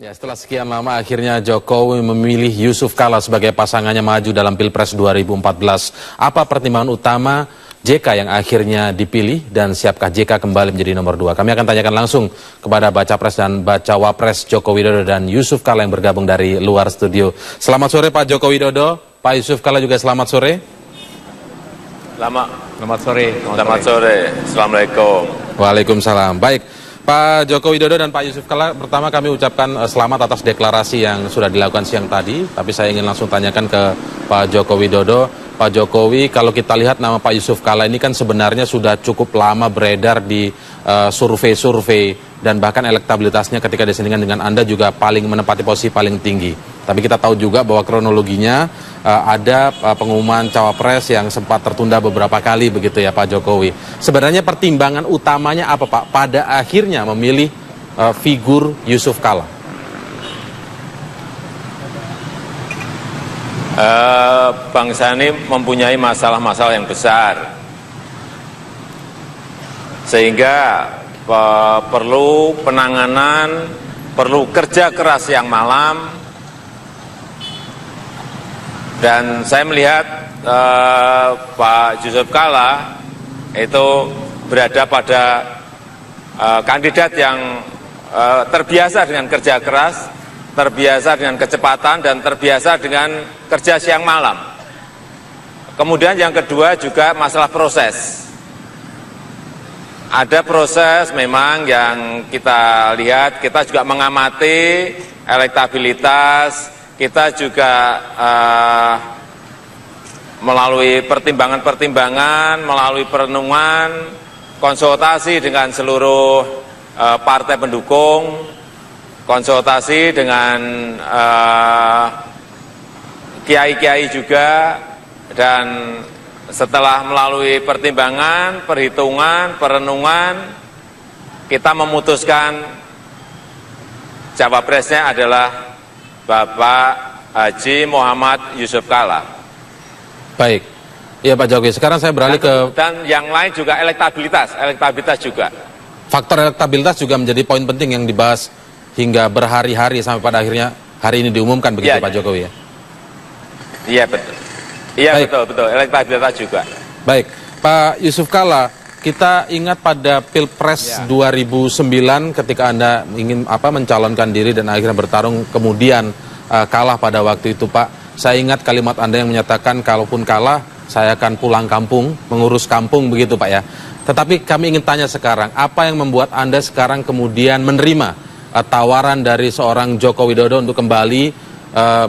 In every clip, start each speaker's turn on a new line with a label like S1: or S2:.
S1: Ya, setelah sekian lama akhirnya Jokowi memilih Yusuf Kala sebagai pasangannya maju dalam Pilpres 2014. Apa pertimbangan utama JK yang akhirnya dipilih dan siapkah JK kembali menjadi nomor 2? Kami akan tanyakan langsung kepada Baca Pres dan Baca Wapres Joko Widodo dan Yusuf Kala yang bergabung dari luar studio. Selamat sore Pak Joko Widodo, Pak Yusuf Kala juga selamat sore.
S2: Selamat sore.
S3: Selamat sore. Assalamualaikum.
S1: Waalaikumsalam. Baik. Pak Joko Widodo dan Pak Yusuf Kala, pertama kami ucapkan selamat atas deklarasi yang sudah dilakukan siang tadi. Tapi saya ingin langsung tanyakan ke Pak Joko Widodo. Pak Jokowi, kalau kita lihat nama Pak Yusuf Kala ini kan sebenarnya sudah cukup lama beredar di survei-survei dan bahkan elektabilitasnya ketika disandingkan dengan Anda juga paling menempati posisi paling tinggi. Tapi kita tahu juga bahwa kronologinya ada pengumuman cawapres yang sempat tertunda beberapa kali begitu ya Pak Jokowi. Sebenarnya pertimbangan utamanya apa Pak pada akhirnya memilih figur Yusuf Kala?
S3: Bangsa ini mempunyai masalah-masalah yang besar, sehingga perlu penanganan, perlu kerja keras yang malam. Dan saya melihat Pak Yusuf Kala itu berada pada kandidat yang terbiasa dengan kerja keras, terbiasa dengan kecepatan, dan terbiasa dengan kerja siang malam. Kemudian yang kedua juga masalah proses. Ada proses memang yang kita lihat, kita juga mengamati elektabilitas, kita juga melalui pertimbangan-pertimbangan, melalui perenungan, konsultasi dengan seluruh partai pendukung, konsultasi dengan kiai-kiai juga, dan setelah melalui pertimbangan, perhitungan, perenungan, kita memutuskan cawapresnya adalah Bapak Haji Muhammad Yusuf Kala.
S1: Baik, ya Pak Jokowi. Sekarang saya beralih
S3: dan yang lain juga elektabilitas juga.
S1: Faktor elektabilitas juga menjadi poin penting yang dibahas hingga berhari-hari sampai pada akhirnya hari ini diumumkan begitu ya, Pak Jokowi ya.
S3: Iya betul. Iya betul, elektabilitas juga.
S1: Baik, Pak Yusuf Kala, kita ingat pada Pilpres 2009 ketika Anda ingin mencalonkan diri dan akhirnya bertarung kemudian kalah pada waktu itu Pak. Saya ingat kalimat Anda yang menyatakan kalaupun kalah saya akan pulang kampung, mengurus kampung begitu Pak ya. Tetapi kami ingin tanya sekarang, apa yang membuat Anda sekarang kemudian menerima tawaran dari seorang Joko Widodo untuk kembali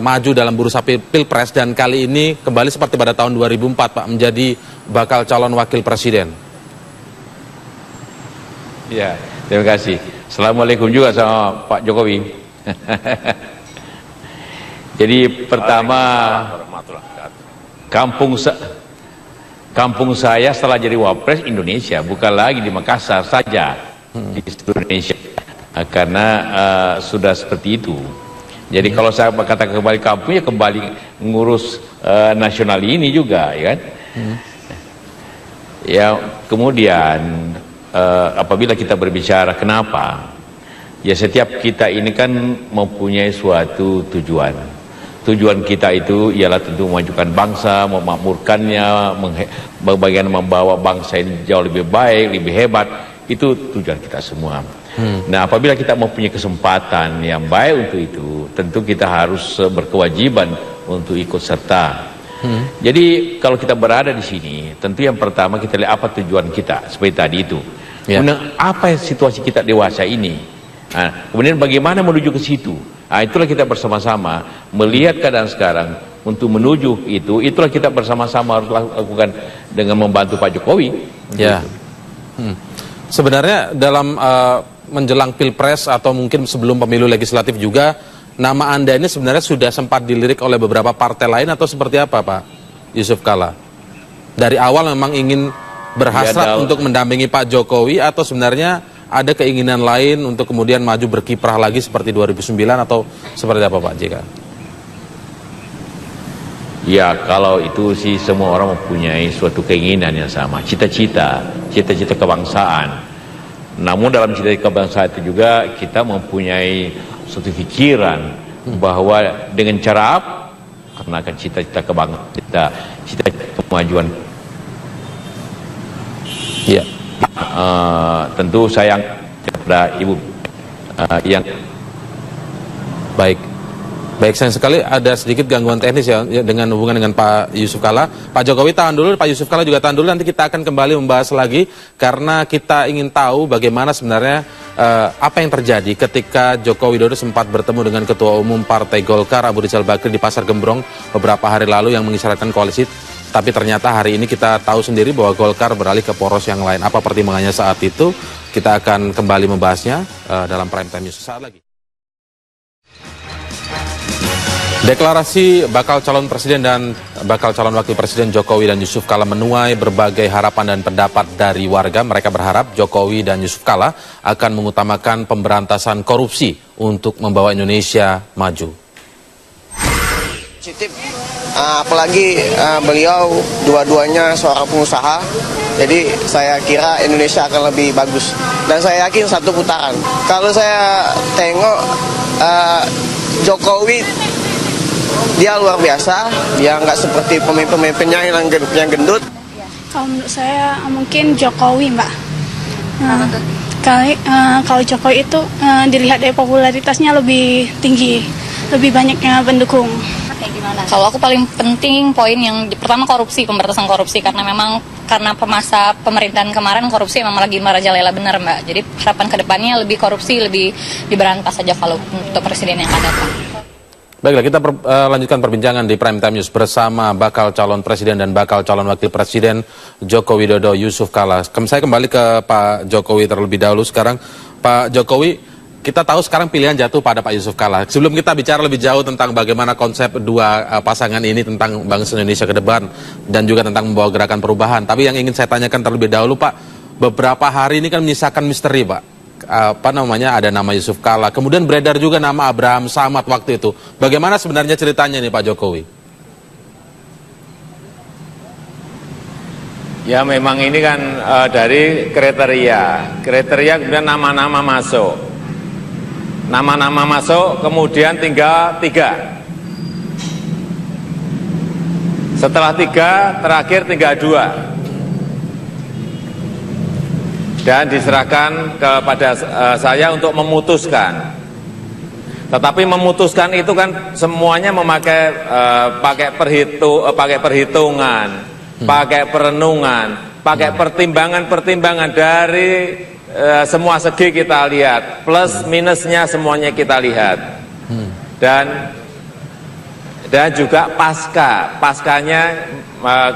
S1: maju dalam bursa Pilpres dan kali ini kembali seperti pada tahun 2004 Pak menjadi bakal calon wakil presiden?
S2: Ya, terima kasih. Assalamualaikum juga sama Pak Jokowi. Jadi pertama, kampung saya setelah jadi wapres Indonesia, bukan lagi di Makassar saja, di seluruh Indonesia. Karena sudah seperti itu. Jadi kalau saya katakan kembali kampung, ya kembali ngurus nasional ini juga, ya kan? Ya kemudian apabila kita berbicara kenapa, ya setiap kita ini kan mempunyai suatu tujuan. Tujuan kita itu ialah tentu memajukan bangsa, memakmurkannya, bagaimana membawa bangsa ini jauh lebih baik, lebih hebat. Itu tujuan kita semua. Nah, apabila kita mempunyai kesempatan yang baik untuk itu, tentu kita harus berkewajiban untuk ikut serta. Jadi kalau kita berada di sini, tentu yang pertama kita lihat apa tujuan kita, seperti tadi itu. Kemudian apa situasi kita dewasa ini? Nah, kemudian bagaimana menuju ke situ? Nah, itulah kita bersama-sama melihat keadaan sekarang untuk menuju itu. Itulah kita bersama-sama harus lakukan dengan membantu Pak Jokowi.
S1: Ya. Sebenarnya dalam menjelang Pilpres atau mungkin sebelum pemilu legislatif juga, nama Anda ini sebenarnya sudah sempat dilirik oleh beberapa partai lain atau seperti apa Pak Yusuf Kala? Dari awal memang ingin berhasrat untuk mendampingi Pak Jokowi atau sebenarnya ada keinginan lain untuk kemudian maju berkiprah lagi seperti 2009 atau seperti apa Pak JK?
S2: Ya kalau itu sih semua orang mempunyai suatu keinginan yang sama, cita-cita kebangsaan. Namun dalam cita-cita kebangsaan itu juga kita mempunyai satu pikiran bahwa dengan cara apa, karena akan cita-cita kebanggaan kita, cita-cita kemajuan.
S1: Iya.
S2: Tentu sayang kepada Ibu yang
S1: Baik. Baik, sayang sekali ada sedikit gangguan teknis ya dengan hubungan dengan Pak Yusuf Kalla. Pak Jokowi tahan dulu, Pak Yusuf Kalla juga tahan dulu. Nanti kita akan kembali membahas lagi karena kita ingin tahu bagaimana sebenarnya apa yang terjadi ketika Joko Widodo sempat bertemu dengan Ketua Umum Partai Golkar Abu Rizal Bakri di Pasar Gembrong beberapa hari lalu yang mengisyaratkan koalisi. Tapi ternyata hari ini kita tahu sendiri bahwa Golkar beralih ke poros yang lain. Apa pertimbangannya saat itu? Kita akan kembali membahasnya dalam Prime Time News sesaat lagi. Deklarasi bakal calon presiden dan bakal calon wakil presiden Jokowi dan Yusuf Kalla menuai berbagai harapan dan pendapat dari warga. Mereka berharap Jokowi dan Yusuf Kalla akan mengutamakan pemberantasan korupsi untuk membawa Indonesia maju.
S4: Positif, apalagi beliau dua-duanya seorang pengusaha, jadi saya kira Indonesia akan lebih bagus. Dan saya yakin satu putaran. Kalau saya tengok Jokowi, dia luar biasa, dia nggak seperti pemimpin-pemimpinnya yang gendut.
S5: Kalau menurut saya mungkin Jokowi, Mbak. Kalau Jokowi itu dilihat dari popularitasnya lebih tinggi, lebih banyaknya pendukung.
S6: Kalau aku paling penting poin yang pertama korupsi, pemberantasan korupsi, karena memang karena masa pemerintahan kemarin korupsi memang lagi merajalela benar, Mbak. Jadi harapan kedepannya lebih korupsi, lebih diberantas saja kalau untuk presiden yang akan datang.
S1: Baiklah, kita lanjutkan perbincangan di Prime Time News bersama bakal calon presiden dan bakal calon wakil presiden Joko Widodo Yusuf Kalla. Saya kembali ke Pak Jokowi terlebih dahulu sekarang. Pak Jokowi, kita tahu sekarang pilihan jatuh pada Pak Yusuf Kalla. Sebelum kita bicara lebih jauh tentang bagaimana konsep dua pasangan ini tentang bangsa Indonesia ke depan dan juga tentang membawa gerakan perubahan. Tapi yang ingin saya tanyakan terlebih dahulu, Pak, beberapa hari ini kan menyisakan misteri, Pak. Ada nama Yusuf Kalla, kemudian beredar juga nama Abraham Samad waktu itu. Bagaimana sebenarnya ceritanya nih Pak Jokowi?
S3: Ya memang ini kan dari kriteria kemudian nama-nama masuk. Nama-nama masuk kemudian tinggal 3. Setelah 3 terakhir tinggal 2. Dan diserahkan kepada saya untuk memutuskan. Tetapi memutuskan itu kan semuanya memakai pakai perhitungan, pakai perenungan, pakai pertimbangan-pertimbangan dari semua segi kita lihat, plus minusnya semuanya kita lihat. Dan juga paskanya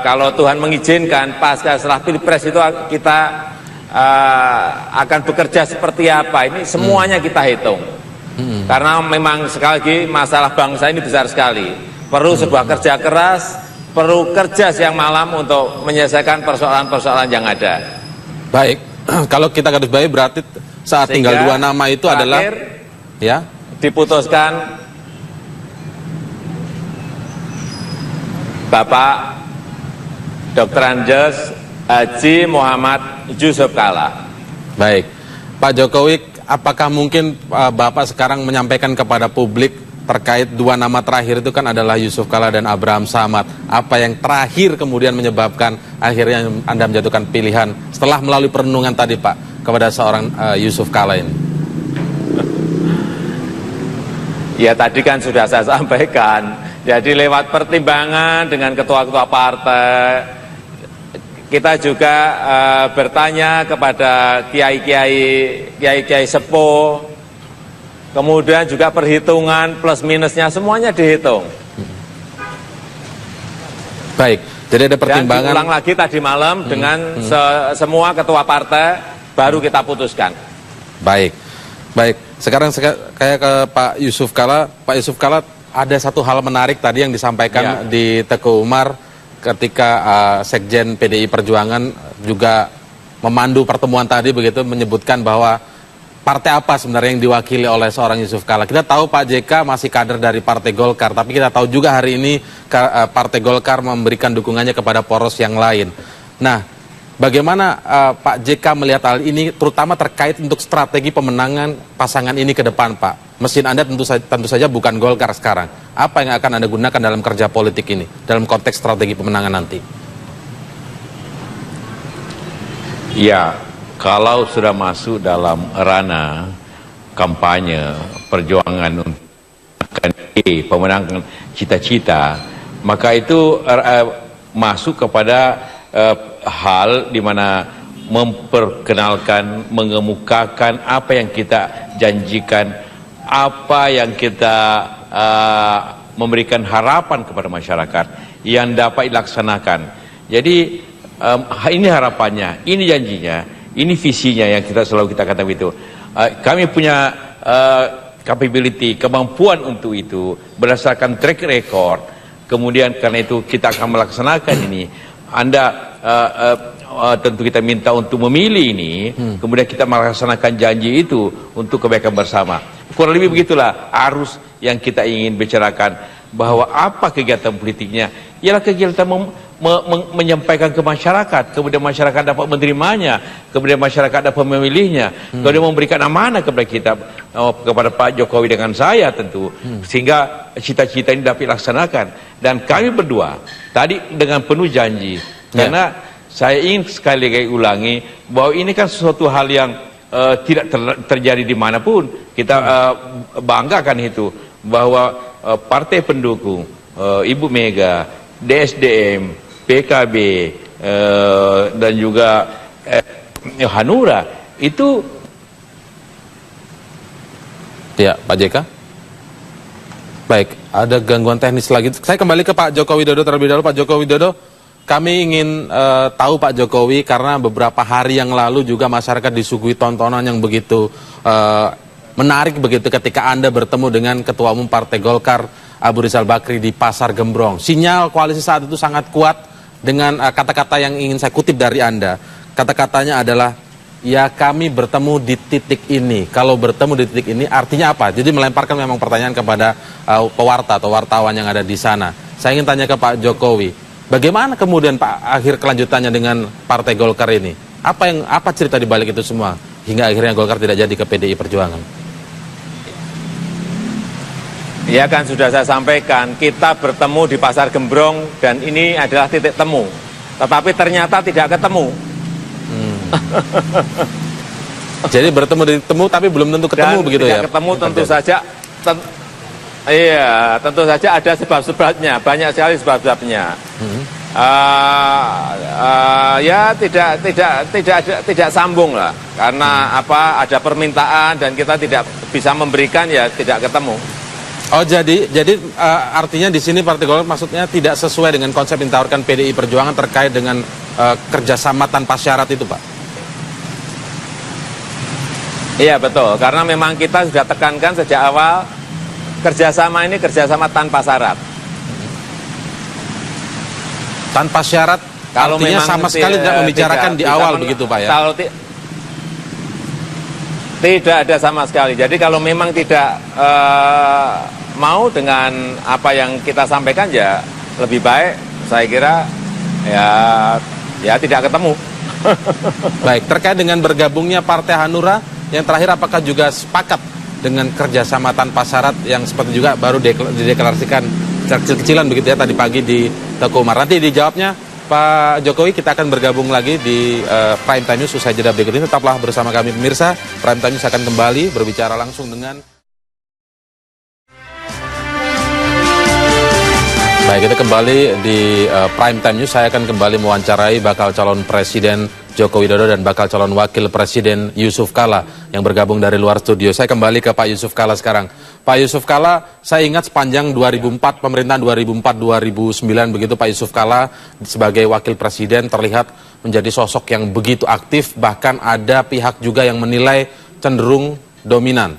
S3: kalau Tuhan mengizinkan pasca setelah Pilpres itu kita akan bekerja seperti apa, ini semuanya kita hitung. Karena memang sekali lagi masalah bangsa ini besar sekali, perlu sebuah kerja keras, perlu kerja siang malam untuk menyelesaikan persoalan-persoalan yang ada.
S1: Baik, kalau kita garis bawahi berarti saat
S3: Sehingga
S1: tinggal 2 nama itu adalah ya
S3: diputuskan Bapak Dr. Andes Haji Muhammad Yusuf Kalla.
S1: Baik, Pak Jokowi, apakah mungkin Bapak sekarang menyampaikan kepada publik terkait 2 nama terakhir itu kan adalah Yusuf Kalla dan Abraham Samad. Apa yang terakhir kemudian menyebabkan akhirnya Anda menjatuhkan pilihan setelah melalui perenungan tadi, Pak, kepada seorang Yusuf Kalla ini?
S3: Ya tadi kan sudah saya sampaikan. Jadi lewat pertimbangan dengan ketua-ketua partai, kita juga bertanya kepada kiai-kiai sepuh, kemudian juga perhitungan plus minusnya semuanya dihitung.
S1: Baik, jadi ada pertimbangan.
S3: Dan diulang lagi tadi malam dengan semua ketua partai baru kita putuskan.
S1: Baik, baik. Sekarang kayak ke Pak Yusuf Kalla. Pak Yusuf Kalla, ada satu hal menarik tadi yang disampaikan di Teguh Umar ketika Sekjen PDI Perjuangan juga memandu pertemuan tadi begitu, menyebutkan bahwa partai apa sebenarnya yang diwakili oleh seorang Yusuf Kalla. Kita tahu Pak JK masih kader dari Partai Golkar, tapi kita tahu juga hari ini Partai Golkar memberikan dukungannya kepada poros yang lain. Nah, Bagaimana Pak JK melihat hal ini, terutama terkait untuk strategi pemenangan pasangan ini ke depan, Pak? Mesin Anda tentu saja bukan Golkar sekarang. Apa yang akan Anda gunakan dalam kerja politik ini, dalam konteks strategi pemenangan nanti?
S2: Ya, kalau sudah masuk dalam ranah kampanye, perjuangan untuk pemenangan cita-cita, maka itu masuk kepada hal di mana memperkenalkan, mengemukakan apa yang kita janjikan, apa yang kita memberikan harapan kepada masyarakat yang dapat dilaksanakan. Jadi ini harapannya, ini janjinya, ini visinya yang kita katakan itu. Kami punya capability, kemampuan untuk itu berdasarkan track record. Kemudian karena itu kita akan melaksanakan ini. Anda tentu kita minta untuk memilih ini, kemudian kita melaksanakan janji itu untuk kebaikan bersama. Kurang lebih begitulah arus yang kita ingin bicarakan, bahwa apa kegiatan politiknya ialah kegiatan menyampaikan ke masyarakat, kemudian masyarakat dapat menerimanya, kemudian masyarakat dapat memilihnya, kemudian memberikan amanah kepada kita, kepada Pak Jokowi dengan saya tentu, sehingga cita-cita ini dapat dilaksanakan. Dan kami berdua tadi dengan penuh janji, karena saya ingin sekali lagi ulangi bahwa ini kan sesuatu hal yang tidak terjadi dimanapun. Kita banggakan itu, bahwa partai pendukung Ibu Mega, DSDM, PKB, dan juga Hanura itu.
S1: Ya, Pak JK. Baik, ada gangguan teknis lagi. Saya kembali ke Pak Joko Widodo terlebih dahulu. Pak Joko Widodo, kami ingin tahu Pak Jokowi, karena beberapa hari yang lalu juga masyarakat disuguhi tontonan yang begitu menarik begitu ketika Anda bertemu dengan Ketua Umum Partai Golkar, Abu Rizal Bakri, di Pasar Gembrong. Sinyal koalisi saat itu sangat kuat dengan kata-kata yang ingin saya kutip dari Anda. Kata-katanya adalah, ya kami bertemu di titik ini. Kalau bertemu di titik ini artinya apa? Jadi melemparkan memang pertanyaan kepada pewarta atau wartawan yang ada di sana. Saya ingin tanya ke Pak Jokowi, bagaimana kemudian Pak akhir kelanjutannya dengan Partai Golkar ini? Apa cerita di balik itu semua hingga akhirnya Golkar tidak jadi ke PDI Perjuangan?
S3: Ya kan sudah saya sampaikan, kita bertemu di Pasar Gembrong dan ini adalah titik temu. Tetapi ternyata tidak ketemu.
S1: Jadi bertemu di temu tapi belum tentu ketemu,
S3: dan
S1: begitu
S3: tidak
S1: ya?
S3: Ketemu tentu saja, iya tentu saja ada sebab-sebabnya, banyak sekali sebab-sebabnya. Ya tidak sambung lah, karena apa, ada permintaan dan kita tidak bisa memberikan, ya tidak ketemu.
S1: Oh jadi artinya di sini Partai Golkar maksudnya tidak sesuai dengan konsep yang ditawarkan PDI Perjuangan terkait dengan kerjasama tanpa syarat itu, Pak?
S3: Iya betul, karena memang kita sudah tekankan sejak awal, kerjasama ini kerjasama tanpa syarat.
S1: Tanpa syarat, kalau artinya sama sekali tidak membicarakan di awal begitu, Pak ya?
S3: Tidak ada sama sekali. Jadi kalau memang tidak mau dengan apa yang kita sampaikan, ya lebih baik saya kira ya tidak ketemu.
S1: Baik, terkait dengan bergabungnya Partai Hanura, yang terakhir apakah juga sepakat dengan kerjasama tanpa syarat yang seperti juga baru dideklarasikan kecil-kecilan begitu ya tadi pagi di Teguh Umar? Nanti dijawabnya Pak Jokowi. Kita akan bergabung lagi di Prime Time News usai jeda berikut ini. Tetaplah bersama kami pemirsa. Prime Time News akan kembali berbicara langsung dengan... Baik, kita kembali di Prime Time News. Saya akan kembali mewawancarai bakal calon Presiden Joko Widodo dan bakal calon Wakil Presiden Yusuf Kala yang bergabung dari luar studio. Saya kembali ke Pak Yusuf Kala sekarang. Pak Yusuf Kala, saya ingat sepanjang 2004, pemerintahan 2004-2009 begitu, Pak Yusuf Kala sebagai Wakil Presiden terlihat menjadi sosok yang begitu aktif, bahkan ada pihak juga yang menilai cenderung dominan.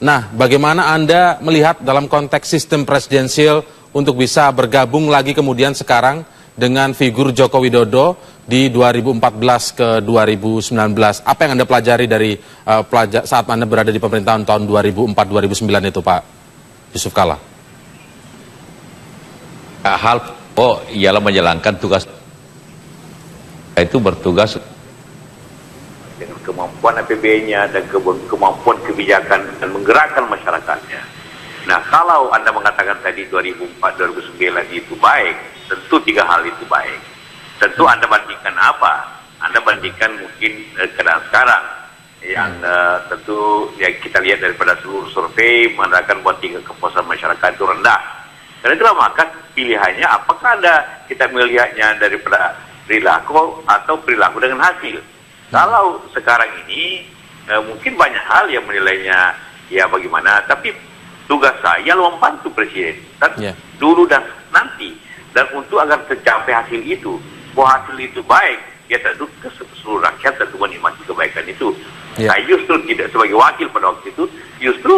S1: Nah, bagaimana Anda melihat dalam konteks sistem presidensial untuk bisa bergabung lagi kemudian sekarang dengan figur Joko Widodo di 2014 ke 2019. Apa yang Anda pelajari dari saat Anda berada di pemerintahan tahun 2004-2009 itu, Pak Yusuf Kala?
S2: Hal ialah menjalankan tugas itu bertugas
S7: dengan kemampuan APBN-nya dan kemampuan kebijakan dan menggerakkan masyarakatnya. Nah, kalau Anda mengatakan tadi 2004-2009 itu baik, tentu 3 hal itu baik. Tentu Anda bandingkan apa? Anda bandingkan mungkin keadaan sekarang yang tentu ya kita lihat daripada seluruh survei mengatakan bahwa tingkat kepuasan masyarakat itu rendah. Karena itulah maka pilihannya apakah kita melihatnya daripada perilaku atau perilaku dengan hasil. Kalau sekarang ini mungkin banyak hal yang menilainya ya bagaimana, tapi tugas saya membantu Presiden dulu dan nanti, dan untuk agar tercapai hasil itu, bahwa hasil itu baik, ya tentu ke seluruh rakyat tentu menikmati kebaikan itu. Saya justru tidak sebagai wakil pada waktu itu, justru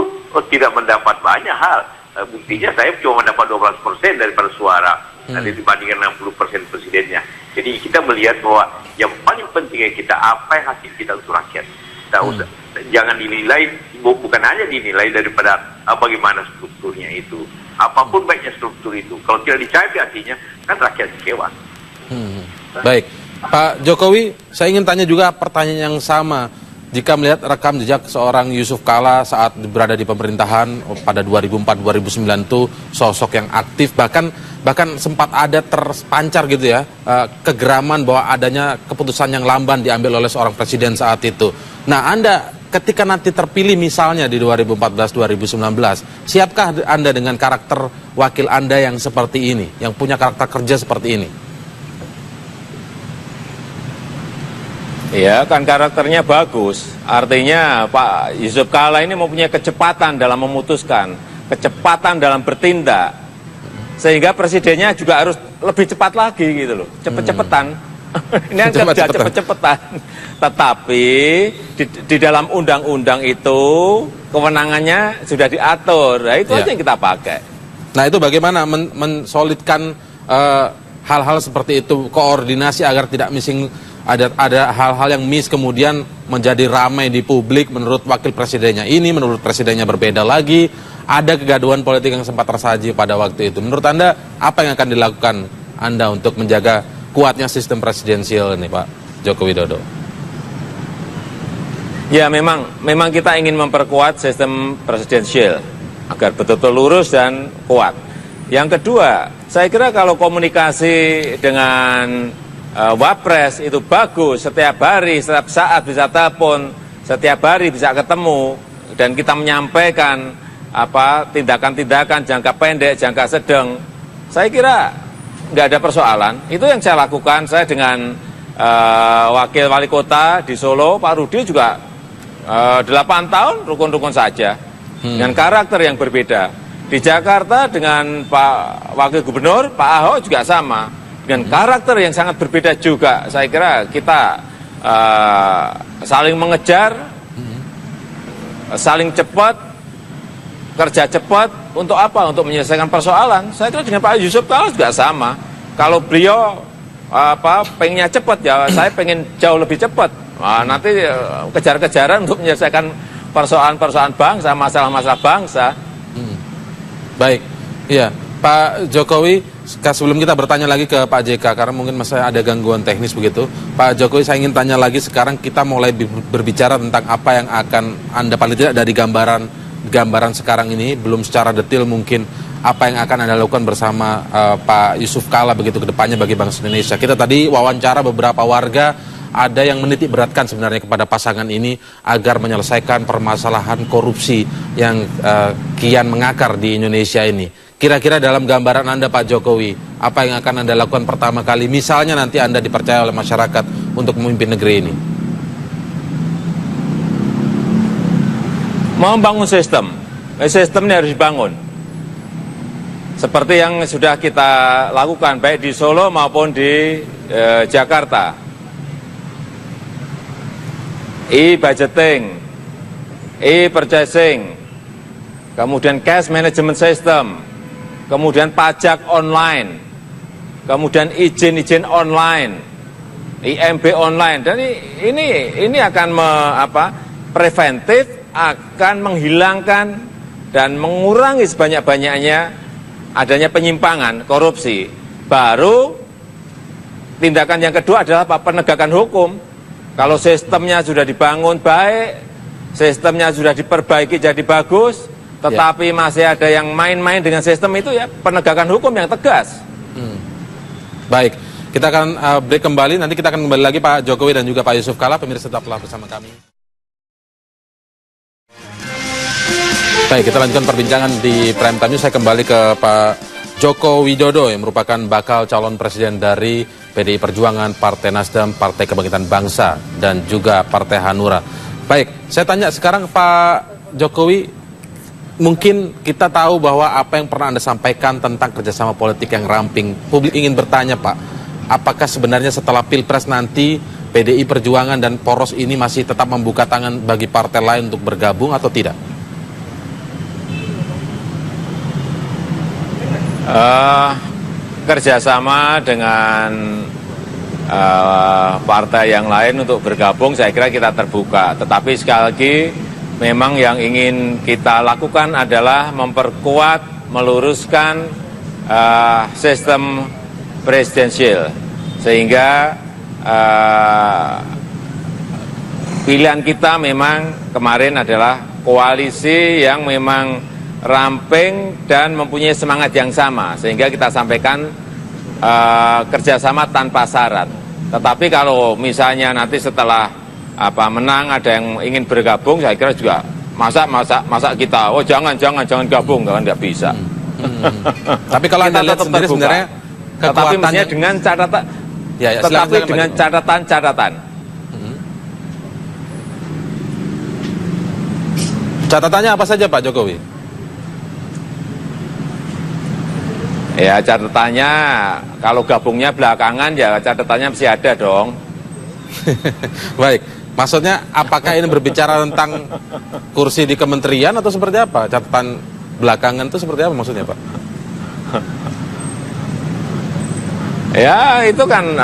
S7: tidak mendapat banyak hal. Buktinya saya cuma mendapat 12% daripada suara, nanti dibandingkan 60% presidennya. Jadi kita melihat bahwa yang paling pentingnya kita apa yang hasil kita untuk rakyat. Jangan dinilai, bukan hanya dinilai daripada bagaimana strukturnya itu. Apapun baiknya struktur itu, kalau tidak dicapai artinya kan rakyat kecewa.
S1: Baik, Pak Jokowi, saya ingin tanya juga pertanyaan yang sama. Jika melihat rekam jejak seorang Yusuf Kalla saat berada di pemerintahan pada 2004-2009 itu sosok yang aktif, bahkan sempat ada terpancar gitu ya, kegeraman bahwa adanya keputusan yang lamban diambil oleh seorang presiden saat itu. Nah, Anda ketika nanti terpilih misalnya di 2014-2019, siapkah Anda dengan karakter wakil Anda yang seperti ini, yang punya karakter kerja seperti ini?
S3: Ya, kan karakternya bagus. Artinya Pak Yusuf Kalla ini mempunyai kecepatan dalam memutuskan, kecepatan dalam bertindak. Sehingga presidennya juga harus lebih cepat lagi gitu loh, cepet-cepetan. Ini kan kerja cepet-cepetan. Tetapi di dalam undang-undang itu kewenangannya sudah diatur. Nah, itu aja yang kita pakai.
S1: Nah, itu bagaimana mensolidkan hal-hal seperti itu, koordinasi agar tidak missing, ada hal-hal yang miss kemudian menjadi ramai di publik menurut wakil presidennya ini, menurut presidennya berbeda lagi, ada kegaduhan politik yang sempat tersaji pada waktu itu. Menurut Anda, apa yang akan dilakukan Anda untuk menjaga kuatnya sistem presidensial ini, Pak Joko Widodo?
S3: Ya, memang kita ingin memperkuat sistem presidensial agar betul-betul lurus dan kuat. Yang kedua, saya kira kalau komunikasi dengan Wapres itu bagus, setiap hari, setiap saat bisa telepon, setiap hari bisa ketemu, dan kita menyampaikan tindakan-tindakan jangka pendek, jangka sedang, saya kira nggak ada persoalan. Itu yang saya lakukan. Saya dengan wakil wali kota di Solo, Pak Rudi juga 8 tahun rukun-rukun saja, dengan karakter yang berbeda. Di Jakarta dengan Pak Wakil Gubernur, Pak Ahok juga sama, dengan karakter yang sangat berbeda juga. Saya kira kita saling mengejar, saling cepat, kerja cepat, untuk apa? Untuk menyelesaikan persoalan. Saya kira dengan Pak Yusuf Kalla juga sama. Kalau beliau pengennya cepat, ya saya pengen jauh lebih cepat. Nah, nanti kejar-kejaran untuk menyelesaikan persoalan-persoalan bangsa, masalah-masalah bangsa.
S1: Baik, iya Pak Jokowi, sebelum kita bertanya lagi ke Pak JK, karena mungkin masih ada gangguan teknis begitu, Pak Jokowi, saya ingin tanya lagi, sekarang kita mulai berbicara tentang apa yang akan Anda, paling tidak dari gambaran sekarang ini, belum secara detail mungkin, apa yang akan Anda lakukan bersama Pak Yusuf Kalla begitu ke depannya bagi bangsa Indonesia. Kita tadi wawancara beberapa warga, ada yang menitik beratkan sebenarnya kepada pasangan ini agar menyelesaikan permasalahan korupsi yang kian mengakar di Indonesia ini. Kira-kira dalam gambaran Anda, Pak Jokowi, apa yang akan Anda lakukan pertama kali, misalnya nanti Anda dipercaya oleh masyarakat untuk memimpin negeri ini?
S3: Membangun sistem. Sistem ini harus dibangun. Seperti yang sudah kita lakukan, baik di Solo maupun di Jakarta. E-budgeting, e-purchasing, kemudian cash management system, kemudian pajak online, kemudian izin-izin online, IMB online, dan ini akan preventif, akan menghilangkan dan mengurangi sebanyak-banyaknya adanya penyimpangan, korupsi. Baru tindakan yang kedua adalah penegakan hukum. Kalau sistemnya sudah dibangun baik, sistemnya sudah diperbaiki jadi bagus, tetapi masih ada yang main-main dengan sistem itu, ya penegakan hukum yang tegas.
S1: Baik, kita akan break kembali, nanti kita akan kembali lagi Pak Jokowi dan juga Pak Yusuf Kalla. Pemirsa tetaplah bersama kami. Baik, kita lanjutkan perbincangan di Prime Time News. Saya kembali ke Pak Joko Widodo yang merupakan bakal calon presiden dari PDI Perjuangan, Partai Nasdem, Partai Kebangkitan Bangsa, dan juga Partai Hanura. Baik, saya tanya sekarang Pak Jokowi, mungkin kita tahu bahwa apa yang pernah Anda sampaikan tentang kerjasama politik yang ramping. Publik ingin bertanya Pak, apakah sebenarnya setelah Pilpres nanti PDI Perjuangan dan poros ini masih tetap membuka tangan bagi partai lain untuk bergabung atau tidak?
S3: Kerjasama dengan partai yang lain untuk bergabung, saya kira kita terbuka. Tetapi sekali lagi, memang yang ingin kita lakukan adalah memperkuat, meluruskan sistem presidensial, sehingga pilihan kita memang kemarin adalah koalisi yang memang ramping dan mempunyai semangat yang sama, sehingga kita sampaikan kerjasama tanpa syarat. Tetapi kalau misalnya nanti setelah menang ada yang ingin bergabung, saya kira juga masa kita jangan gabung, kan nggak bisa.
S1: Tapi kalau Anda lihat sendiri sebenarnya
S3: tetapi misalnya dengan catatan, tetapi dengan catatan.
S1: Catatannya apa saja Pak Jokowi?
S3: Ya catatannya, kalau gabungnya belakangan ya catatannya mesti ada dong.
S1: Baik, maksudnya apakah ini berbicara tentang kursi di kementerian atau seperti apa? Catatan belakangan itu seperti apa maksudnya Pak?
S3: Ya itu kan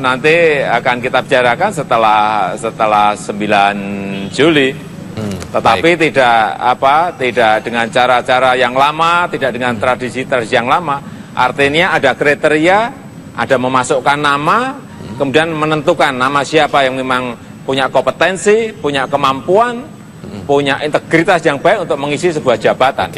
S3: nanti akan kita bicarakan setelah 9 Juli. Tetapi tidak dengan cara-cara yang lama, tidak dengan tradisi-tradisi yang lama. Artinya ada kriteria, ada memasukkan nama, kemudian menentukan nama siapa yang memang punya kompetensi, punya kemampuan, punya integritas yang baik untuk mengisi sebuah jabatan.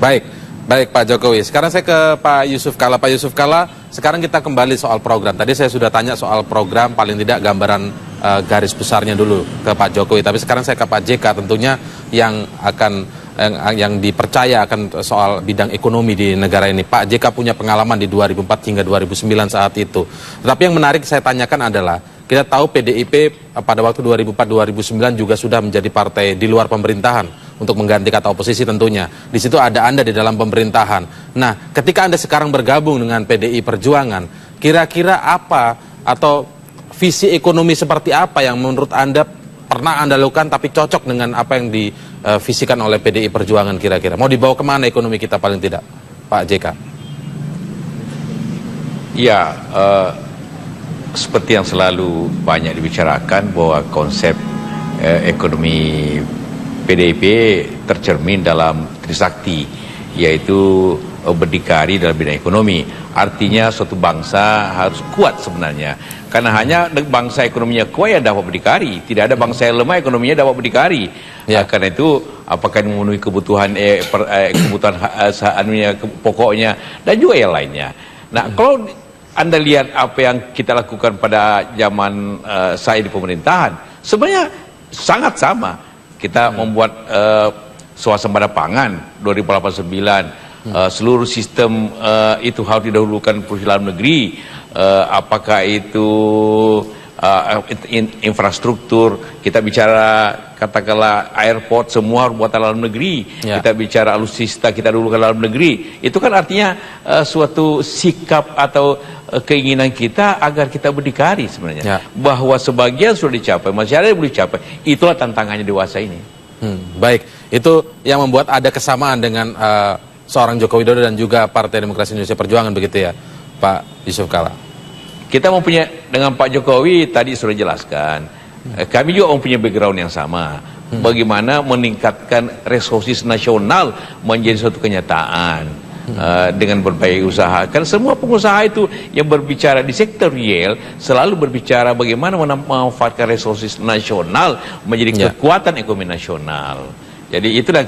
S1: Baik Pak Jokowi. Sekarang saya ke Pak Yusuf Kalla. Pak Yusuf Kalla, sekarang kita kembali soal program. Tadi saya sudah tanya soal program, paling tidak gambaran garis besarnya dulu ke Pak Jokowi. Tapi sekarang saya ke Pak JK, tentunya yang dipercaya akan soal bidang ekonomi di negara ini. Pak JK punya pengalaman di 2004 hingga 2009 saat itu. Tetapi yang menarik saya tanyakan adalah, kita tahu PDIP pada waktu 2004-2009 juga sudah menjadi partai di luar pemerintahan untuk mengganti kata oposisi tentunya. Di situ ada Anda di dalam pemerintahan. Nah, ketika Anda sekarang bergabung dengan PDI Perjuangan, kira-kira apa atau visi ekonomi seperti apa yang menurut Anda pernah Anda lakukan tapi cocok dengan apa yang divisikan oleh PDI Perjuangan kira-kira? Mau dibawa kemana ekonomi kita paling tidak, Pak JK?
S2: Ya, seperti yang selalu banyak dibicarakan bahwa konsep ekonomi PDIP tercermin dalam Trisakti, yaitu berdikari dalam bidang ekonomi. Artinya suatu bangsa harus kuat sebenarnya, karena hanya bangsa ekonominya kuat yang dapat berdikari. Tidak ada bangsa yang lemah ekonominya dapat berdikari. Karena itu apakah memenuhi kebutuhan pokoknya dan juga yang lainnya. Nah, kalau Anda lihat apa yang kita lakukan pada zaman saya di pemerintahan, sebenarnya sangat sama. Kita membuat swasembada pangan 2089. Seluruh sistem itu harus didahulukan produksi dalam negeri, apakah itu infrastruktur, kita bicara katakanlah airport, semua harus buatan dalam negeri, kita bicara alutsista, kita dahulukan dalam negeri. Itu kan artinya suatu sikap atau keinginan kita agar kita berdikari sebenarnya, bahwa sebagian sudah dicapai, masih ada yang belum dicapai. Itulah tantangannya dewasa ini.
S1: Baik, itu yang membuat ada kesamaan dengan seorang Joko Widodo dan juga Partai Demokrasi Indonesia Perjuangan, begitu ya Pak Yusuf Kalla?
S2: Kita mempunyai, dengan Pak Jokowi tadi sudah jelaskan, kami juga mempunyai background yang sama. Bagaimana meningkatkan resources nasional menjadi suatu kenyataan. dengan berbagai usaha. Kan semua pengusaha itu yang berbicara di sektor real selalu berbicara bagaimana memanfaatkan resources nasional menjadi kekuatan ekonomi nasional. Jadi itulah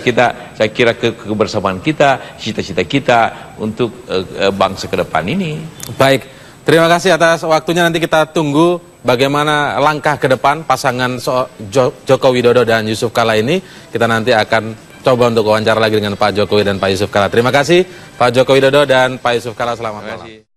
S2: saya kira kebersamaan kita, cita-cita kita untuk bangsa ke depan ini.
S1: Baik, terima kasih atas waktunya. Nanti kita tunggu bagaimana langkah ke depan pasangan Joko Widodo dan Yusuf Kala ini. Kita nanti akan coba untuk wawancara lagi dengan Pak Jokowi dan Pak Yusuf Kala. Terima kasih Pak Joko Widodo dan Pak Yusuf Kala. Selamat malam.